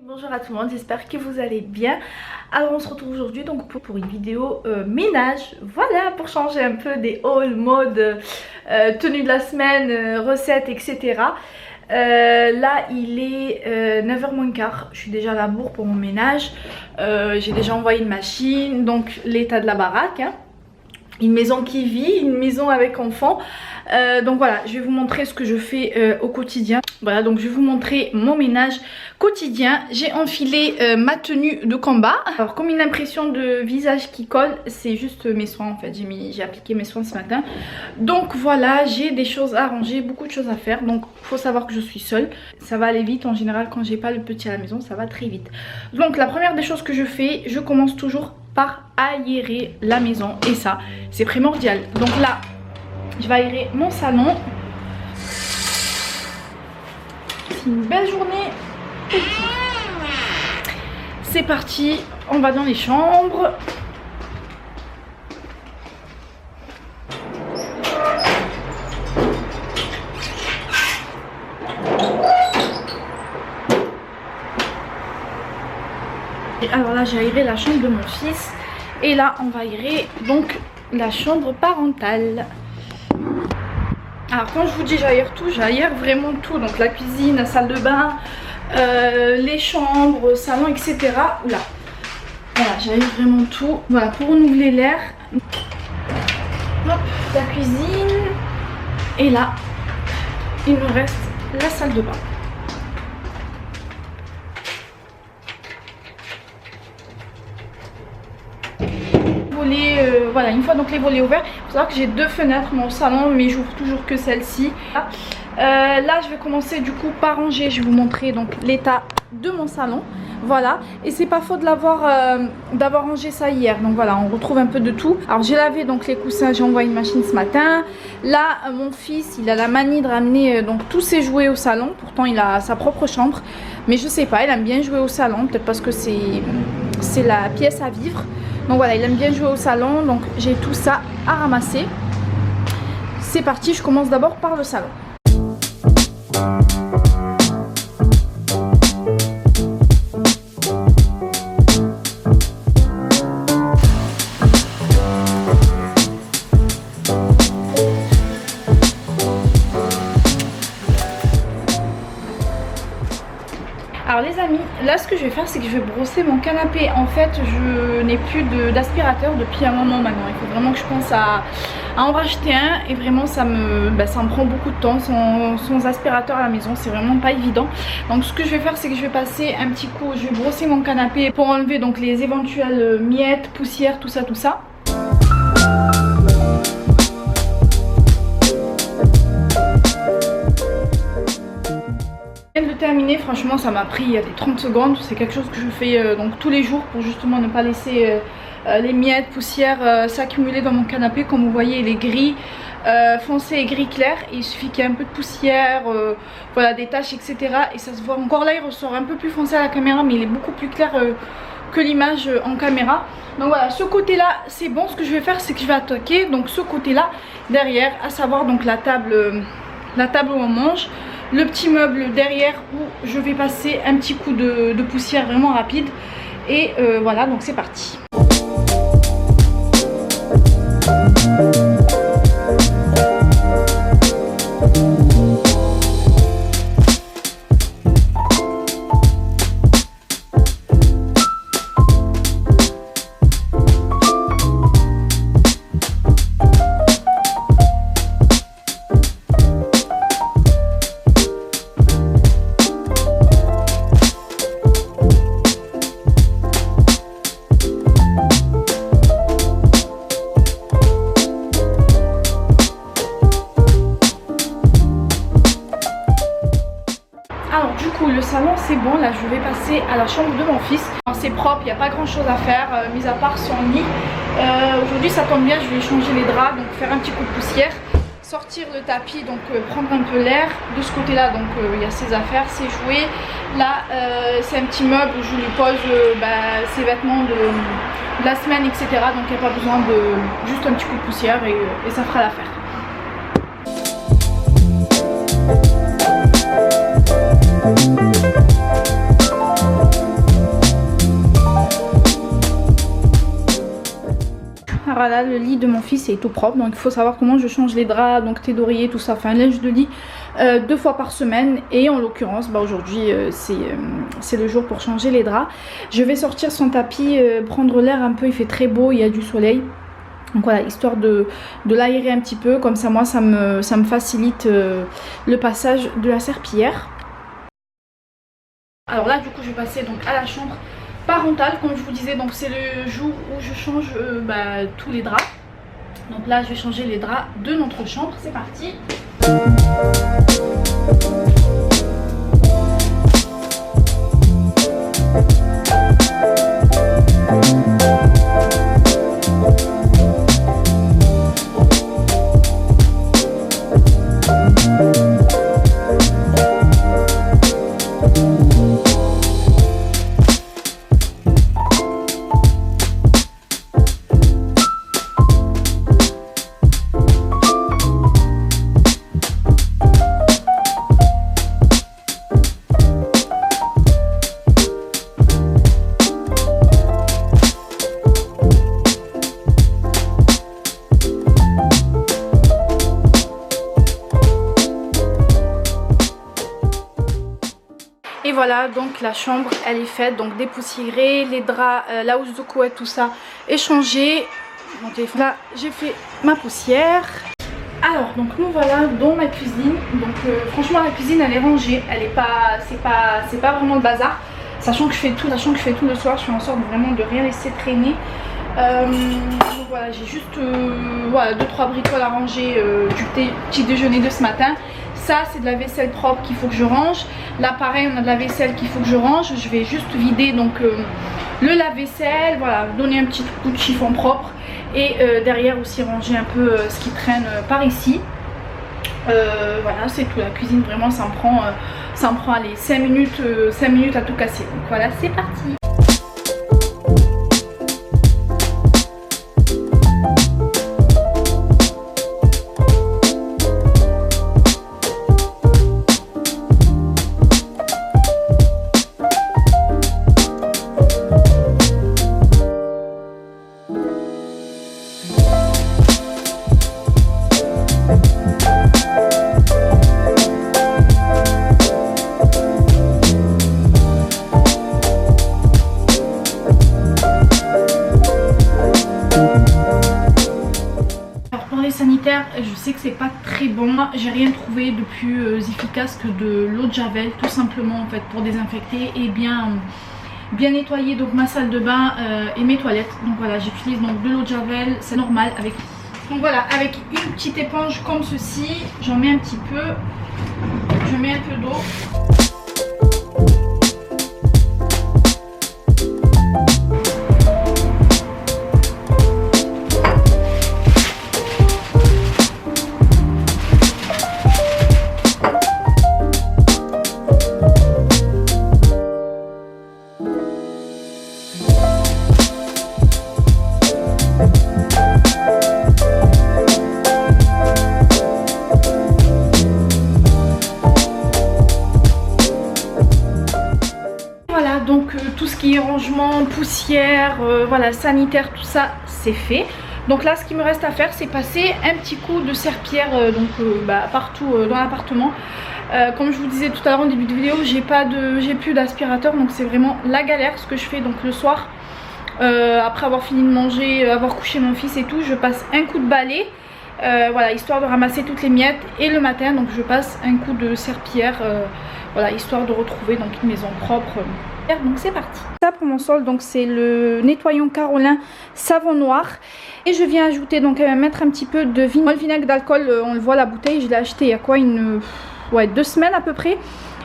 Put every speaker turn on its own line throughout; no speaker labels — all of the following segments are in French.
Bonjour à tout le monde, j'espère que vous allez bien. Alors on se retrouve aujourd'hui donc pour une vidéo ménage. Voilà, pour changer un peu des hauls, mode, tenue de la semaine, recettes, etc. Là il est 9h moins quart, je suis déjà à la bourre pour mon ménage. J'ai déjà envoyé une machine, donc l'état de la baraque, hein. Une maison qui vit, une maison avec enfants. Donc voilà, je vais vous montrer ce que je fais au quotidien. Voilà, donc je vais vous montrer mon ménage quotidien. J'ai enfilé ma tenue de combat. Alors comme une impression de visage qui colle, c'est juste mes soins en fait. J'ai appliqué mes soins ce matin. Donc voilà, j'ai des choses à ranger, beaucoup de choses à faire. Donc il faut savoir que je suis seule. Ça va aller vite en général quand j'ai pas le petit à la maison, ça va très vite. Donc la première des choses que je fais, je commence toujours par aérer la maison. Et ça, c'est primordial. Donc là, je vais aérer mon salon. C'est une belle journée. C'est parti, on va dans les chambres. Et alors là, j'ai aéré la chambre de mon fils. Et là, on va aérer donc la chambre parentale. Alors quand je vous dis j'aère tout, j'aère vraiment tout. Donc la cuisine, la salle de bain, les chambres, salon, etc. Oula. Voilà, j'aère vraiment tout. Voilà, pour renouveler l'air. Hop, la cuisine. Et là, il me reste la salle de bain. Voilà, une fois donc les volets ouverts, il faut savoir que j'ai deux fenêtres dans le salon, mais j'ouvre toujours que celle-ci. Là je vais commencer du coup par ranger. Je vais vous montrer donc l'état de mon salon. Voilà, et c'est pas faute de d'avoir rangé ça hier. Donc voilà, on retrouve un peu de tout. Alors j'ai lavé donc les coussins, j'ai envoyé une machine ce matin. Là mon fils, il a la manie de ramener donc tous ses jouets au salon. Pourtant il a sa propre chambre, mais je sais pas, il aime bien jouer au salon, peut-être parce que c'est la pièce à vivre. Donc voilà, il aime bien jouer au salon, donc j'ai tout ça à ramasser. C'est parti, je commence d'abord par le salon. Alors les amis, là ce que je vais faire, c'est que je vais brosser mon canapé. En fait, je n'ai plus d'aspirateur depuis un moment maintenant. Il faut vraiment que je pense à en racheter un. Et vraiment ça me prend beaucoup de temps sans aspirateur à la maison. C'est vraiment pas évident. Donc ce que je vais faire, c'est que je vais passer un petit coup. Je vais brosser mon canapé pour enlever donc les éventuelles miettes, poussières, tout ça. De terminer, franchement ça m'a pris des 30 secondes. C'est quelque chose que je fais donc tous les jours pour justement ne pas laisser les miettes, poussières s'accumuler dans mon canapé. Comme vous voyez, il est gris foncé et gris clair, et il suffit qu'il y ait un peu de poussière, voilà, des taches, etc. et ça se voit. Encore là il ressort un peu plus foncé à la caméra, mais il est beaucoup plus clair que l'image en caméra. Donc voilà, ce côté là c'est bon. Ce que je vais faire, c'est que je vais attaquer donc ce côté là derrière, à savoir donc la table où on mange, le petit meuble derrière où je vais passer un petit coup de poussière vraiment rapide. Et voilà, donc c'est parti. Le salon c'est bon, là je vais passer à la chambre de mon fils. C'est propre, il n'y a pas grand chose à faire, mis à part son lit. Aujourd'hui ça tombe bien, je vais changer les draps, donc faire un petit coup de poussière, sortir le tapis, donc prendre un peu l'air. De ce côté là, donc il y a ses affaires, ses jouets. Là c'est un petit meuble où je lui pose ses vêtements de la semaine, etc. Donc il n'y a pas besoin de juste un petit coup de poussière et ça fera l'affaire. Alors là, le lit de mon fils est tout propre, donc il faut savoir comment je change les draps, donc thé d'oreiller, tout ça, enfin linge de lit 2 fois par semaine. Et en l'occurrence, bah, aujourd'hui c'est le jour pour changer les draps. Je vais sortir son tapis, prendre l'air un peu, il fait très beau, il y a du soleil. Donc voilà, histoire de l'aérer un petit peu, comme ça moi ça me facilite le passage de la serpillière. Alors là du coup je vais passer donc à la chambre parentale, comme je vous disais, donc c'est le jour où je change tous les draps. Donc là je vais changer les draps de notre chambre, c'est parti. Et voilà, donc la chambre elle est faite, donc dépoussiérée, les draps, la housse de couette, tout ça est changé. Mon téléphone, là j'ai fait ma poussière. Alors donc nous voilà dans ma cuisine. Donc franchement la cuisine elle est rangée, elle est pas, c'est pas vraiment le bazar. Sachant que je fais tout le soir, je fais en sorte vraiment de rien laisser traîner. Donc voilà, j'ai juste voilà, 2-3 bricoles à ranger du petit déjeuner de ce matin. Ça c'est de la vaisselle propre qu'il faut que je range. Là pareil on a de la vaisselle qu'il faut que je range. Je vais juste vider donc le lave-vaisselle, voilà, donner un petit coup de chiffon propre. Et derrière aussi ranger un peu ce qui traîne par ici. Voilà c'est tout, la cuisine vraiment ça me prend allez, 5 minutes à tout casser. Donc voilà c'est parti. Je sais que c'est pas très bon, j'ai rien trouvé de plus efficace que de l'eau de javel, tout simplement en fait pour désinfecter et bien nettoyer donc ma salle de bain et mes toilettes. Donc voilà, j'utilise donc de l'eau de javel, c'est normal avec. Donc voilà, avec une petite éponge comme ceci, j'en mets un petit peu, je mets un peu d'eau. Tout ce qui est rangement, poussière, voilà, sanitaire, tout ça c'est fait. Donc là ce qui me reste à faire c'est passer un petit coup de serpillière partout dans l'appartement. Comme je vous disais tout à l'heure en début de vidéo, j'ai plus d'aspirateur, donc c'est vraiment la galère. Ce que je fais donc le soir après avoir fini de manger, avoir couché mon fils et tout, je passe un coup de balai. Voilà, histoire de ramasser toutes les miettes, et le matin donc je passe un coup de serpillière, voilà, histoire de retrouver donc une maison propre. Donc c'est parti. Ça pour mon sol, donc c'est le nettoyant Carolin savon noir, et je viens ajouter donc mettre un petit peu de vinaigre d'alcool. On le voit la bouteille, je l'ai acheté il y a quoi, 2 semaines à peu près.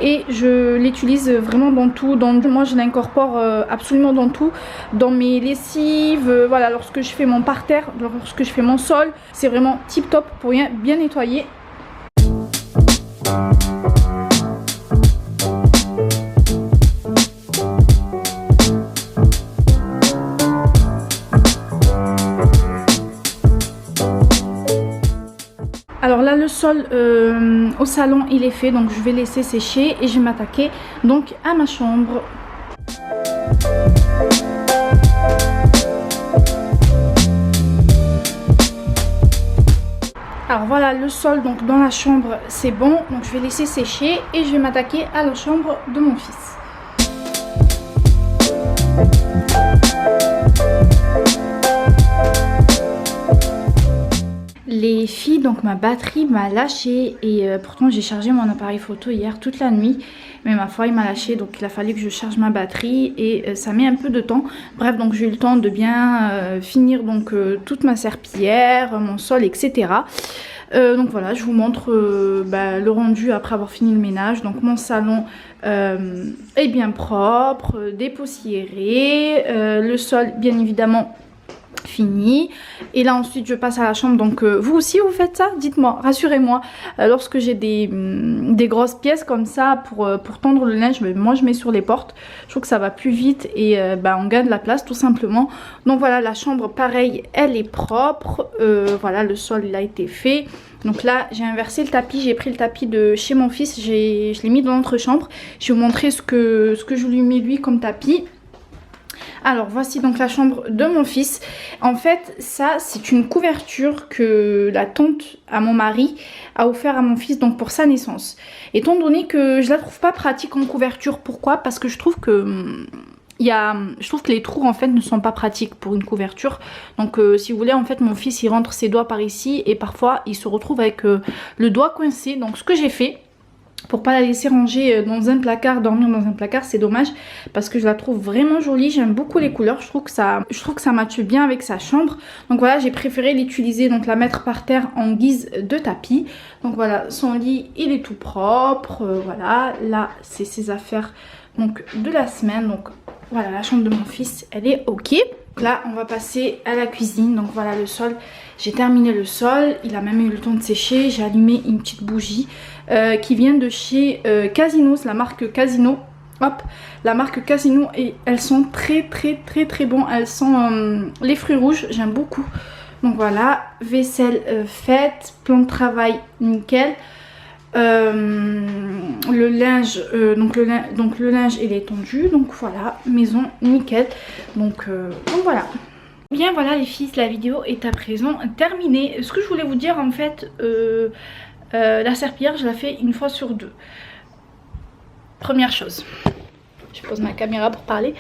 Et je l'utilise vraiment dans tout, moi je l'incorpore absolument dans tout, dans mes lessives, voilà, lorsque je fais mon parterre, lorsque je fais mon sol, c'est vraiment tip top pour bien nettoyer. Alors là le sol au salon il est fait, donc je vais laisser sécher et je vais m'attaquer donc à ma chambre. Alors voilà, le sol donc dans la chambre c'est bon, donc je vais laisser sécher et je vais m'attaquer à la chambre de mon fils. Les filles, donc ma batterie m'a lâché et pourtant j'ai chargé mon appareil photo hier toute la nuit, mais ma foi il m'a lâché, donc il a fallu que je charge ma batterie et ça met un peu de temps. Bref, donc j'ai eu le temps de bien finir donc toute ma serpillière, mon sol, etc. Donc voilà, je vous montre le rendu après avoir fini le ménage. Donc mon salon est bien propre, dépoussiéré, le sol bien évidemment fini. Et là ensuite je passe à la chambre. Donc vous aussi vous faites ça? Dites-moi, rassurez-moi. Lorsque j'ai des grosses pièces comme ça pour tendre le linge, moi je mets sur les portes. Je trouve que ça va plus vite et on gagne de la place tout simplement. Donc voilà, la chambre pareil, elle est propre. Voilà, le sol il a été fait. Donc là j'ai inversé le tapis, j'ai pris le tapis de chez mon fils, je l'ai mis dans notre chambre. Je vais vous montrer ce que je lui ai mis lui comme tapis. Alors voici donc la chambre de mon fils. En fait ça c'est une couverture que la tante à mon mari a offert à mon fils donc pour sa naissance. Étant donné que je la trouve pas pratique en couverture, pourquoi? Parce que je trouve que les trous en fait ne sont pas pratiques pour une couverture. Donc si vous voulez en fait mon fils il rentre ses doigts par ici et parfois il se retrouve avec le doigt coincé. Donc ce que j'ai fait, pour pas la laisser ranger dans un placard, dormir dans un placard, c'est dommage parce que je la trouve vraiment jolie. J'aime beaucoup les couleurs, je trouve que ça matche bien avec sa chambre. Donc voilà, j'ai préféré l'utiliser, donc la mettre par terre en guise de tapis. Donc voilà, son lit il est tout propre. Voilà, là c'est ses affaires donc de la semaine. Donc voilà, la chambre de mon fils elle est ok. Donc là on va passer à la cuisine. Donc voilà le sol, j'ai terminé le sol, il a même eu le temps de sécher. J'ai allumé une petite bougie qui vient de chez Casino, c'est la marque Casino. Hop, la marque Casino, et elles sont très bon. Elles sont les fruits rouges, j'aime beaucoup. Donc voilà, vaisselle faite, plan de travail nickel. Le linge, donc le linge il est tendu. Donc voilà, maison nickel. Donc voilà. Bien voilà les filles, la vidéo est à présent terminée. Ce que je voulais vous dire en fait, la serpillière je la fais une fois sur deux. Première chose, je pose ma caméra pour parler.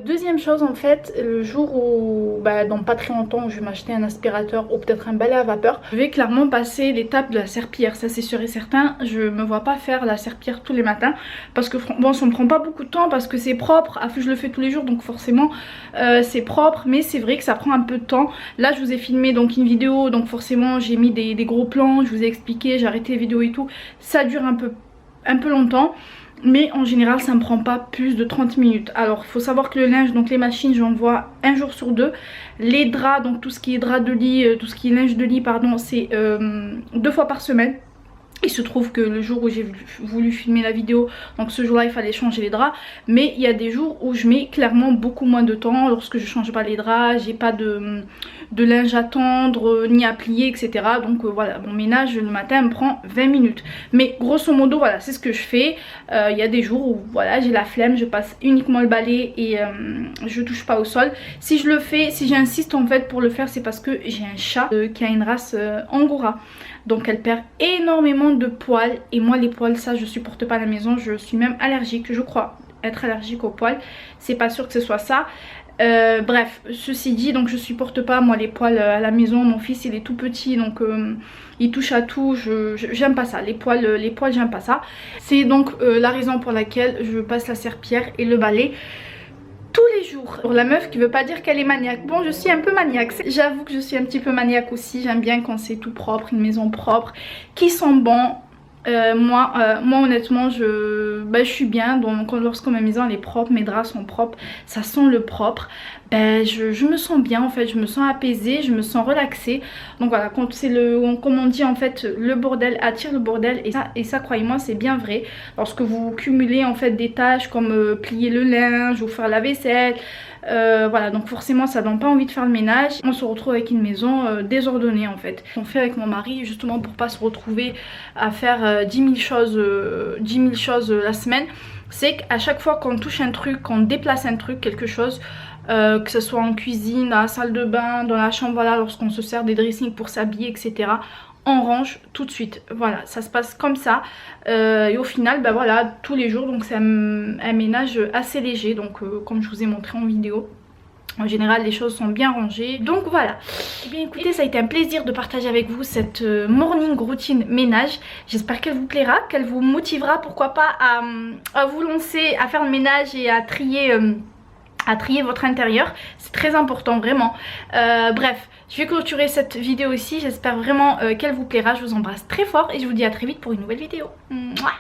Deuxième chose en fait, le jour où, dans pas très longtemps, je vais m'acheter un aspirateur ou peut-être un balai à vapeur, je vais clairement passer l'étape de la serpillière, ça c'est sûr et certain. Je me vois pas faire la serpillière tous les matins parce que bon, ça me prend pas beaucoup de temps parce que c'est propre. Je le fais tous les jours donc forcément c'est propre, mais c'est vrai que ça prend un peu de temps. Là je vous ai filmé donc une vidéo, donc forcément j'ai mis des gros plans, je vous ai expliqué, j'ai arrêté les vidéos et tout. Ça dure un peu longtemps. Mais en général ça ne me prend pas plus de 30 minutes. Alors il faut savoir que le linge, donc les machines, j'envoie un jour sur deux. Les draps, donc tout ce qui est drap de lit, tout ce qui est linge de lit pardon, c'est 2 fois par semaine. Il se trouve que le jour où j'ai voulu filmer la vidéo, donc ce jour-là il fallait changer les draps. Mais il y a des jours où je mets clairement beaucoup moins de temps lorsque je change pas les draps, j'ai pas de linge à tendre, ni à plier, etc. Donc voilà, mon ménage le matin me prend 20 minutes. Mais grosso modo voilà, c'est ce que je fais. Il y a des jours où voilà, j'ai la flemme, je passe uniquement le balai et je touche pas au sol. Si je le fais, si j'insiste en fait pour le faire, c'est parce que j'ai un chat qui a une race Angora. Donc elle perd énormément de poils. Et moi les poils, ça je supporte pas à la maison. Je suis même allergique, je crois être allergique aux poils. C'est pas sûr que ce soit ça. Bref, ceci dit, donc je supporte pas moi les poils à la maison. Mon fils il est tout petit donc il touche à tout. J'aime pas ça, les poils j'aime pas ça. C'est donc la raison pour laquelle je passe la serpillière et le balai tous les jours. Pour la meuf qui veut pas dire qu'elle est maniaque. Bon, je suis un peu maniaque, j'avoue que je suis un petit peu maniaque aussi. J'aime bien quand c'est tout propre, une maison propre, qui sent bon. Moi honnêtement je suis bien. Donc lorsque ma maison elle est propre, mes draps sont propres, ça sent le propre, je me sens bien en fait, je me sens apaisée, je me sens relaxée. Donc voilà, quand c'est comme on dit en fait, le bordel attire le bordel, et ça croyez-moi c'est bien vrai. Lorsque vous cumulez en fait des tâches comme plier le linge ou faire la vaisselle, voilà, donc forcément ça donne pas envie de faire le ménage. On se retrouve avec une maison désordonnée en fait. On fait avec mon mari justement pour pas se retrouver à faire 10 000 choses la semaine. C'est qu'à chaque fois qu'on touche un truc, qu'on déplace un truc, quelque chose, que ce soit en cuisine, dans la salle de bain, dans la chambre, voilà, lorsqu'on se sert des dressings pour s'habiller, etc., on range tout de suite. Voilà, ça se passe comme ça. Et au final, bah voilà, tous les jours, donc c'est un ménage assez léger. Donc comme je vous ai montré en vidéo. En général, les choses sont bien rangées. Donc voilà. Eh bien écoutez, ça a été un plaisir de partager avec vous cette morning routine ménage. J'espère qu'elle vous plaira, qu'elle vous motivera, pourquoi pas, à vous lancer, à faire le ménage et à trier votre intérieur. C'est très important, vraiment. Bref, je vais clôturer cette vidéo ici. J'espère vraiment qu'elle vous plaira. Je vous embrasse très fort et je vous dis à très vite pour une nouvelle vidéo. Mouah.